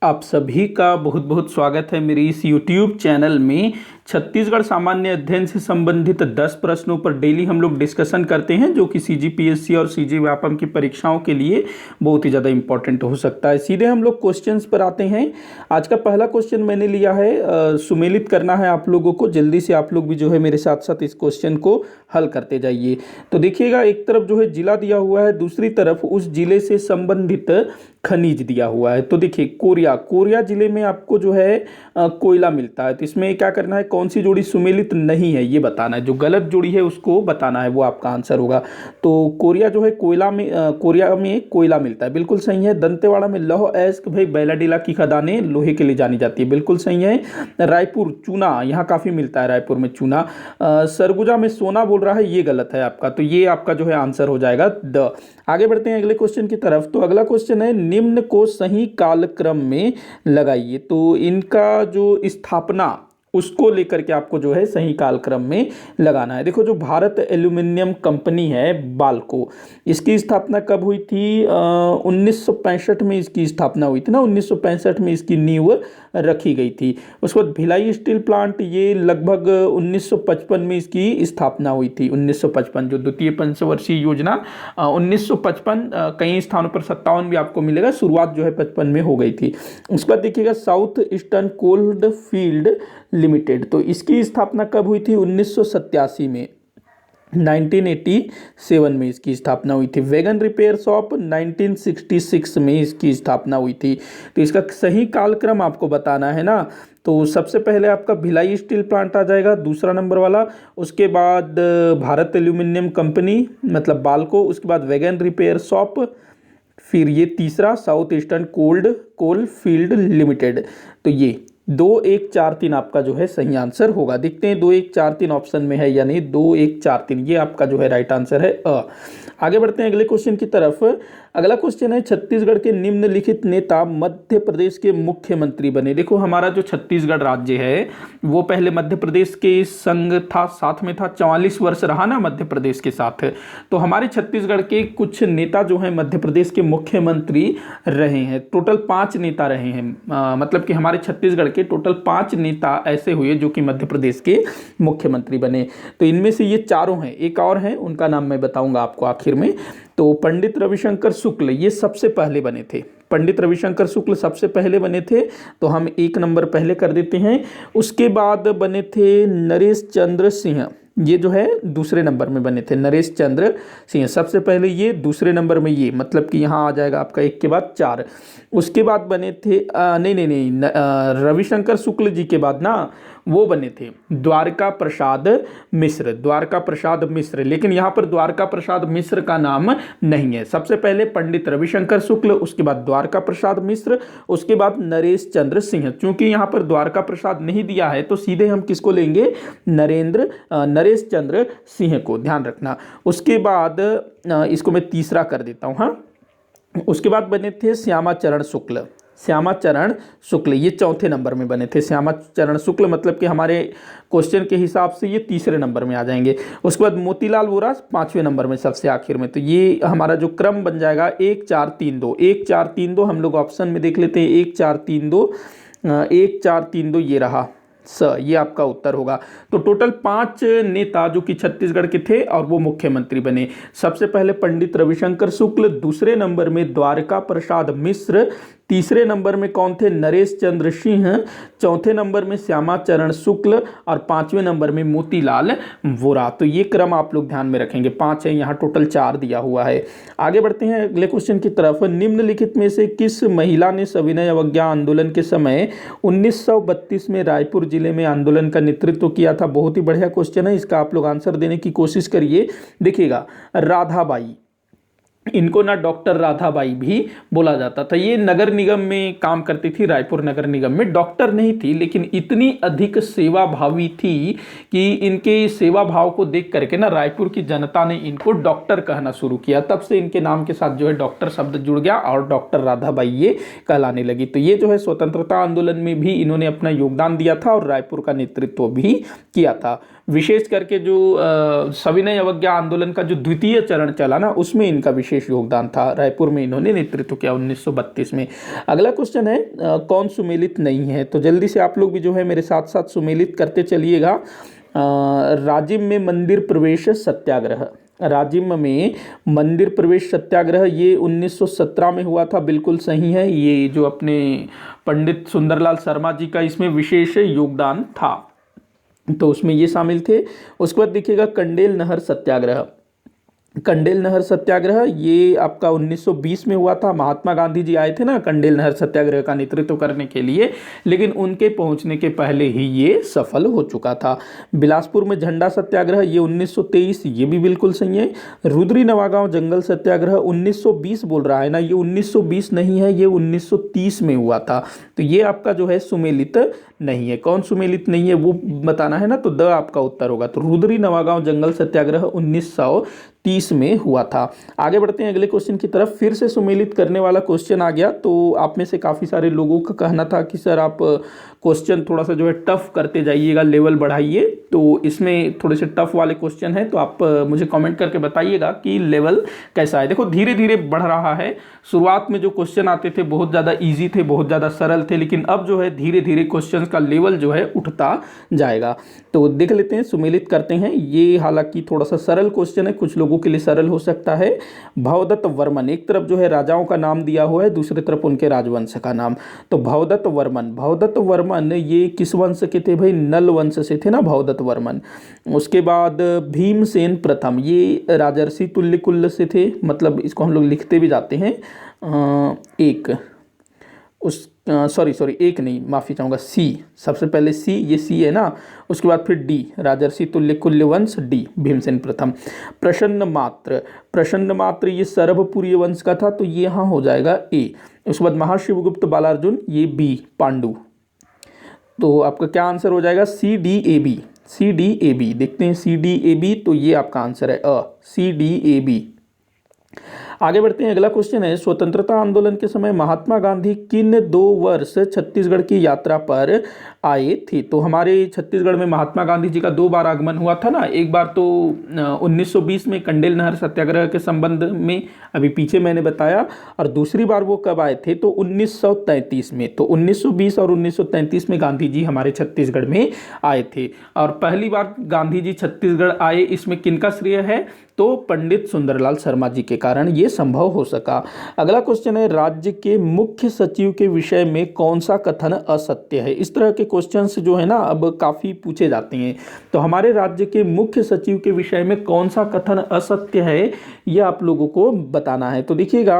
आप सभी का बहुत बहुत स्वागत है मेरी इस YouTube चैनल में। छत्तीसगढ़ सामान्य अध्ययन से संबंधित 10 प्रश्नों पर डेली हम लोग डिस्कशन करते हैं, जो कि CGPSC और CG व्यापम की परीक्षाओं के लिए बहुत ही ज़्यादा इंपॉर्टेंट हो सकता है। सीधे हम लोग क्वेश्चंस पर आते हैं। आज का पहला क्वेश्चन मैंने लिया है, सुमेलित करना है आप लोगों को। जल्दी से आप लोग भी जो है मेरे साथ साथ इस क्वेश्चन को हल करते जाइए। तो देखिएगा, एक तरफ जो है जिला दिया हुआ है, दूसरी तरफ उस जिले से संबंधित खनिज दिया हुआ है। तो देखिए, कोरिया जिले में आपको जो है कोयला मिलता है। तो इसमें क्या करना है, कौन सी जोड़ी सुमेलित नहीं है ये बताना है। जो गलत जोड़ी है उसको बताना है, वो आपका आंसर होगा। तो कोरिया जो है कोरिया में कोयला मिलता है, बिल्कुल सही है। दंतेवाड़ा में लौह अयस्क भाई बैलाडीला की खदानें लोहे के लिए जानी जाती है, बिल्कुल सही है। रायपुर चूना यहाँ काफ़ी मिलता है, रायपुर में चूना। सरगुजा में सोना बोल रहा है, ये गलत है आपका। तो ये आपका जो है आंसर हो जाएगा द। आगे बढ़ते हैं अगले क्वेश्चन की तरफ। तो अगला क्वेश्चन है, निम्न को सही कालक्रम में लगाइए। तो इनका जो स्थापना उसको लेकर के आपको जो है सही कालक्रम में लगाना है। देखो, जो भारत एल्यूमिनियम कंपनी है बाल्को, इसकी स्थापना कब हुई थी? 1965 में इसकी स्थापना हुई थी ना। 1965 में इसकी नींव रखी गई थी। उसके बाद भिलाई स्टील प्लांट, ये लगभग 1955 में इसकी स्थापना हुई थी। 1955 जो द्वितीय पंचवर्षीय योजना 1955, कई स्थानों पर 57 भी आपको मिलेगा। शुरुआत जो है 55 में हो गई थी। उसके बाद देखिएगा, south eastern cold field limited, तो इसकी स्थापना कब हुई थी? 1987 में, 1987 में इसकी स्थापना हुई थी। वैगन रिपेयर शॉप 1966 में इसकी स्थापना हुई थी। तो इसका सही कालक्रम आपको बताना है ना। तो सबसे पहले आपका भिलाई स्टील प्लांट आ जाएगा, दूसरा नंबर वाला। उसके बाद भारत एल्यूमिनियम कंपनी मतलब बाल्को, उसके बाद वैगन रिपेयर शॉप, फिर ये तीसरा south eastern coal field limited. तो ये 2 1 4 3 आपका जो है सही आंसर होगा। देखते हैं 2 1 4 3 ऑप्शन में है या नहीं। 2 1 4 3 ये आपका जो है राइट आंसर है अ। आगे बढ़ते हैं अगले क्वेश्चन की तरफ। अगला क्वेश्चन है, छत्तीसगढ़ के निम्नलिखित नेता मध्य प्रदेश के मुख्यमंत्री बने। देखो, हमारा जो छत्तीसगढ़ राज्य है वो पहले मध्य प्रदेश के संग था, साथ में था। 44 वर्ष रहा ना मध्य प्रदेश के साथ। तो हमारे छत्तीसगढ़ के कुछ नेता जो हैं मध्य प्रदेश के मुख्यमंत्री रहे हैं। टोटल 5 नेता रहे हैं, मतलब कि हमारे छत्तीसगढ़ के टोटल 5 नेता ऐसे हुए जो कि मध्य प्रदेश के मुख्यमंत्री बने। तो इनमें से ये चारों हैं, एक और हैं, उनका नाम मैं बताऊंगा आपको आखिर में। तो पंडित रविशंकर शुक्ल ये सबसे पहले बने थे। पंडित रविशंकर शुक्ल सबसे पहले बने थे, तो हम 1 नंबर पहले कर देते हैं। उसके बाद बने थे नरेश चंद्र सिंह, ये जो है दूसरे नंबर में बने थे। नरेश चंद्र सिंह सबसे पहले, ये दूसरे नंबर में, ये मतलब कि यहाँ आ जाएगा आपका 1 के बाद 4। उसके बाद बने थे रविशंकर शुक्ल जी के बाद ना वो बने थे द्वारका प्रसाद मिश्र। द्वारका प्रसाद मिश्र, लेकिन यहाँ पर द्वारका प्रसाद मिश्र का नाम नहीं है। सबसे पहले पंडित रविशंकर शुक्ल, उसके बाद द्वारका प्रसाद मिश्र, उसके बाद नरेश चंद्र सिंह। चूंकि यहाँ पर द्वारका प्रसाद नहीं दिया है तो सीधे हम किसको लेंगे? नरेश चंद्र सिंह को, ध्यान रखना। उसके बाद इसको मैं तीसरा कर देता हूँ। हाँ, उसके बाद बने थे श्यामाचरण शुक्ल, ये चौथे नंबर में बने थे। श्यामाचरण शुक्ल मतलब कि हमारे क्वेश्चन के हिसाब से ये तीसरे नंबर में आ जाएंगे। उसके बाद मोतीलाल वोरा 5वें नंबर में, सबसे आखिर में। तो ये हमारा जो क्रम बन जाएगा 1 4 3 2, 1 4 3 2। हम लोग ऑप्शन में देख लेते हैं, 1 4 3 2, 1 4 3 2 ये रहा ये आपका उत्तर होगा। तो टोटल 5 नेता जो कि छत्तीसगढ़ के थे और वो मुख्यमंत्री बने। सबसे पहले पंडित रविशंकर शुक्ल, दूसरे नंबर में द्वारका प्रसाद मिश्र, तीसरे नंबर में कौन थे? नरेश चंद्र सिंह, चौथे नंबर में श्यामाचरण शुक्ल और 5वें नंबर में मोतीलाल वोरा। तो ये क्रम आप लोग ध्यान में रखेंगे। 5 है, यहाँ टोटल 4 दिया हुआ है। आगे बढ़ते हैं अगले क्वेश्चन की तरफ। निम्नलिखित में से किस महिला ने सविनय अवज्ञा आंदोलन के समय 1932 में रायपुर जिले में आंदोलन का नेतृत्व किया था? बहुत ही बढ़िया क्वेश्चन है, इसका आप लोग आंसर देने की कोशिश करिए। देखिएगा, राधाबाई, इनको ना डॉक्टर राधाबाई भी बोला जाता था। ये नगर निगम में काम करती थी, रायपुर नगर निगम में। डॉक्टर नहीं थी, लेकिन इतनी अधिक सेवा भावी थी कि इनके सेवा भाव को देख करके ना रायपुर की जनता ने इनको डॉक्टर कहना शुरू किया। तब से इनके नाम के साथ जो है डॉक्टर शब्द जुड़ गया और डॉक्टर राधाबाई ये कहलाने लगी। तो ये जो है स्वतंत्रता आंदोलन में भी इन्होंने अपना योगदान दिया था और रायपुर का नेतृत्व भी किया था। विशेष करके जो सविनय अवज्ञा आंदोलन का जो द्वितीय चरण चला ना, उसमें इनका विशेष विशेष योगदान था। रायपुर में इन्होंने नेतृत्व किया 1932 में। अगला क्वेश्चन है कौन सुमेलित नहीं है, तो जल्दी से आप लोग भी जो है मेरे साथ साथ सुमेलित करते चलिएगा। राजिम में मंदिर प्रवेश सत्याग्रह, राजिम में मंदिर प्रवेश सत्याग्रह ये 1917 में हुआ था, बिल्कुल सही है। ये जो अपने पंडित सुंदरलाल शर्मा जी का इसमें विशेष योगदान था, तो उसमें ये शामिल थे। उसके बाद देखिएगा कंडेल नहर सत्याग्रह, कंडेल नहर सत्याग्रह ये आपका 1920 में हुआ था। महात्मा गांधी जी आए थे ना कंडेल नहर सत्याग्रह का नेतृत्व करने के लिए, लेकिन उनके पहुंचने के पहले ही ये सफल हो चुका था। बिलासपुर में झंडा सत्याग्रह ये 1923, ये भी बिल्कुल सही है। रुद्री नवागांव जंगल सत्याग्रह 1920 बोल रहा है ना, ये 1920 नहीं है, ये 1930 में हुआ था। तो ये आपका जो है सुमेलित नहीं है। कौन सुमेलित नहीं है वो बताना है ना, तो द आपका उत्तर होगा। तो रुद्री नवागांव जंगल सत्याग्रह 1930 में हुआ था। आगे बढ़ते हैं अगले क्वेश्चन की तरफ। फिर से सुमेलित करने वाला क्वेश्चन आ गया। तो आप में से काफ़ी सारे लोगों का कहना था कि सर आप क्वेश्चन थोड़ा सा जो है टफ करते जाइएगा, लेवल बढ़ाइए। तो इसमें थोड़े से टफ वाले क्वेश्चन हैं, तो आप मुझे कमेंट करके बताइएगा कि लेवल कैसा है। देखो धीरे धीरे बढ़ रहा है। शुरुआत में जो क्वेश्चन आते थे बहुत ज़्यादा ईजी थे, बहुत ज़्यादा सरल थे, लेकिन अब जो है धीरे धीरे क्वेश्चन का लेवल जो है उठता जाएगा। तो देख लेते हैं, सुमेलित करते हैं। ये हालांकि थोड़ा सा सरल क्वेश्चन है, कुछ लोगों के लिए सरल हो सकता है। भवदत्त वर्मन, एक तरफ जो है राजाओं का नाम दिया हुआ है, दूसरी तरफ उनके राजवंश का नाम। तो भवदत्त वर्मन, भवदत्त वर्मन ये किस वंश के थे भाई? नल वंश से थे ना भवदत्त वर्मन। उसके बाद भीमसेन प्रथम, ये राजर्षि तुल्य कुल से थे, मतलब इसको हम लोग लिखते भी जाते हैं एक, उस सॉरी एक नहीं, माफ़ी चाहूँगा, सी, सबसे पहले सी, ये सी है ना, उसके बाद फिर डी, राजर्षि तुल्य कुल्य वंश, डी भीमसेन प्रथम। प्रसन्न मात्र, प्रसन्न मात्र ये सरभपुरीय वंश का था, तो ये यहाँ हो जाएगा ए। उसके बाद महाशिवगुप्त बालार्जुन, ये बी, पांडु। तो आपका क्या आंसर हो जाएगा? C D A B, C D A B. देखते हैं सी डी ए बी, तो ये आपका आंसर है अ, सी डी ए बी। आगे बढ़ते हैं, अगला क्वेश्चन है स्वतंत्रता आंदोलन के समय महात्मा गांधी किन 2 वर्ष छत्तीसगढ़ की यात्रा पर आए थे? तो हमारे छत्तीसगढ़ में महात्मा गांधी जी का 2 बार आगमन हुआ था ना। एक बार तो 1920 में कंडेल नहर सत्याग्रह के संबंध में, अभी पीछे मैंने बताया, और दूसरी बार वो कब आए थे? तो 1933 में। तो 1920 और 1933 में गांधी जी हमारे छत्तीसगढ़ में आए थे। और पहली बार गांधी जी छत्तीसगढ़ आए, इसमें किनका श्रेय है? तो पंडित सुंदरलाल शर्मा जी के कारण ये संभव हो सका। अगला क्वेश्चन है राज्य के मुख्य सचिव के विषय में कौन सा कथन असत्य है? इस तरह के क्वेश्चंस जो है ना अब काफ़ी पूछे जाते हैं। तो हमारे राज्य के मुख्य सचिव के विषय में कौन सा कथन असत्य है, ये आप लोगों को बताना है। तो देखिएगा,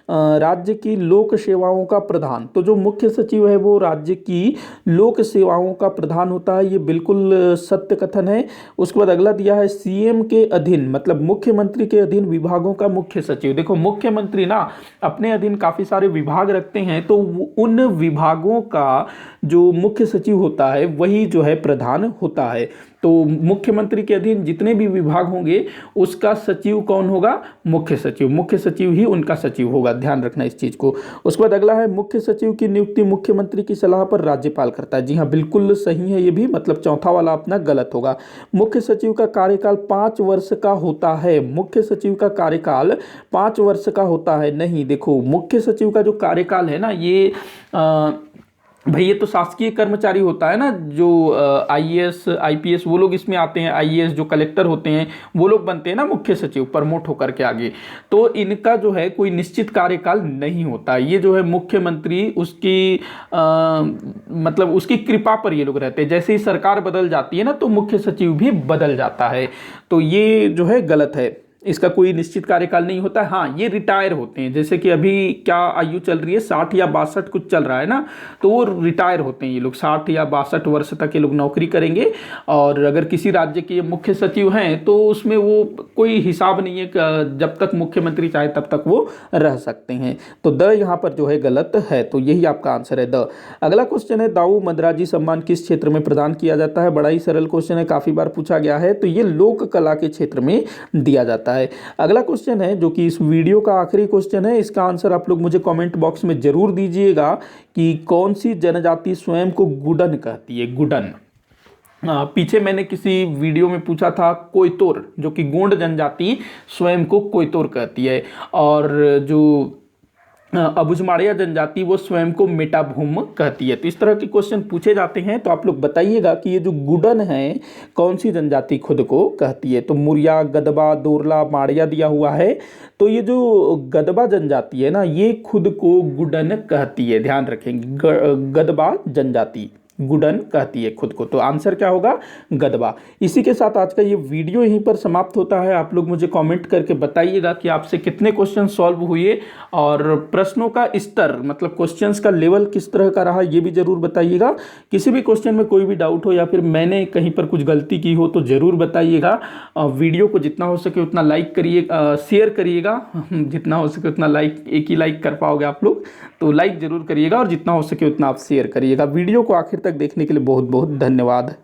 राज्य की लोक सेवाओं का प्रधान, तो जो मुख्य सचिव है वो राज्य की लोक सेवाओं का प्रधान होता है, ये बिल्कुल सत्य कथन है। उसके बाद अगला दिया है सीएम के अधीन, मतलब मुख्यमंत्री के अधीन विभागों का मुख्य सचिव। देखो मुख्यमंत्री ना अपने अधीन काफ़ी सारे विभाग रखते हैं, तो उन विभागों का जो मुख्य सचिव होता है वही जो है प्रधान होता है। तो मुख्यमंत्री के अधीन जितने भी विभाग होंगे उसका सचिव कौन होगा? मुख्य सचिव। मुख्य सचिव ही उनका सचिव होगा, ध्यान रखना इस चीज़ को। उसके बाद अगला है मुख्य सचिव की नियुक्ति मुख्यमंत्री की सलाह पर राज्यपाल करता है। जी हाँ, बिल्कुल सही है ये भी, मतलब चौथा वाला अपना गलत होगा। मुख्य सचिव का कार्यकाल 5 वर्ष का होता है। मुख्य सचिव का कार्यकाल 5 वर्ष का होता है नहीं। देखो मुख्य सचिव का जो कार्यकाल है ना, ये भाई ये तो शासकीय कर्मचारी होता है ना, जो आईएएस आईपीएस वो लोग इसमें आते हैं। आईएएस जो कलेक्टर होते हैं वो लोग बनते हैं ना मुख्य सचिव, प्रमोट होकर के आगे। तो इनका जो है कोई निश्चित कार्यकाल नहीं होता। ये जो है मुख्यमंत्री उसकी मतलब उसकी कृपा पर ये लोग रहते हैं। जैसे ही सरकार बदल जाती है ना तो मुख्य सचिव भी बदल जाता है। तो ये जो है गलत है, इसका कोई निश्चित कार्यकाल नहीं होता है। हाँ, ये रिटायर होते हैं, जैसे कि अभी क्या आयु चल रही है 60 या 62 कुछ चल रहा है ना, तो वो रिटायर होते हैं। ये लोग 60 या 62 वर्ष तक ये लोग नौकरी करेंगे। और अगर किसी राज्य के मुख्य सचिव हैं तो उसमें वो कोई हिसाब नहीं है, जब तक मुख्यमंत्री चाहे तब तक वो रह सकते हैं। तो द यहाँ पर जो है गलत है, तो यही आपका आंसर है द। अगला क्वेश्चन है दाऊ मदराजी सम्मान किस क्षेत्र में प्रदान किया जाता है? बड़ा ही सरल क्वेश्चन है, काफ़ी बार पूछा गया है। तो ये लोक कला के क्षेत्र में दिया जाता है। अगला क्वेश्चन है जो कि इस वीडियो का आखिरी क्वेश्चन है, इसका आंसर आप लोग मुझे कमेंट बॉक्स में जरूर दीजिएगा कि कौन सी जनजाति स्वयं को गुडन कहती है? गुडन, पीछे मैंने किसी वीडियो में पूछा था कोयतोर, जो कि गोंड जनजाति स्वयं को कोयतोर कहती है, और जो अबुझमाड़िया जनजाति वो स्वयं को मेटाभूम कहती है। तो इस तरह के क्वेश्चन पूछे जाते हैं। तो आप लोग बताइएगा कि ये जो गुडन है कौन सी जनजाति खुद को कहती है। तो मुरिया, गदबा, दोरला, माड़िया दिया हुआ है। तो ये जो गदबा जनजाति है ना, ये खुद को गुडन कहती है, ध्यान रखेंगे। गदबा जनजाति गुडन कहती है खुद को। तो आंसर क्या होगा? गदबा। इसी के साथ आज का ये वीडियो यहीं पर समाप्त होता है। आप लोग मुझे कमेंट करके बताइएगा कि आपसे कितने क्वेश्चन सॉल्व हुए और प्रश्नों का स्तर, मतलब क्वेश्चंस का लेवल किस तरह का रहा, ये भी जरूर बताइएगा। किसी भी क्वेश्चन में कोई भी डाउट हो या फिर मैंने कहीं पर कुछ गलती की हो तो जरूर बताइएगा। वीडियो को जितना हो सके उतना लाइक करिए, शेयर करिएगा। जितना हो सके उतना लाइक, एक ही लाइक कर पाओगे आप लोग, तो लाइक जरूर करिएगा और जितना हो सके उतना आप शेयर करिएगा। वीडियो को आखिर तक देखने के लिए बहुत बहुत धन्यवाद।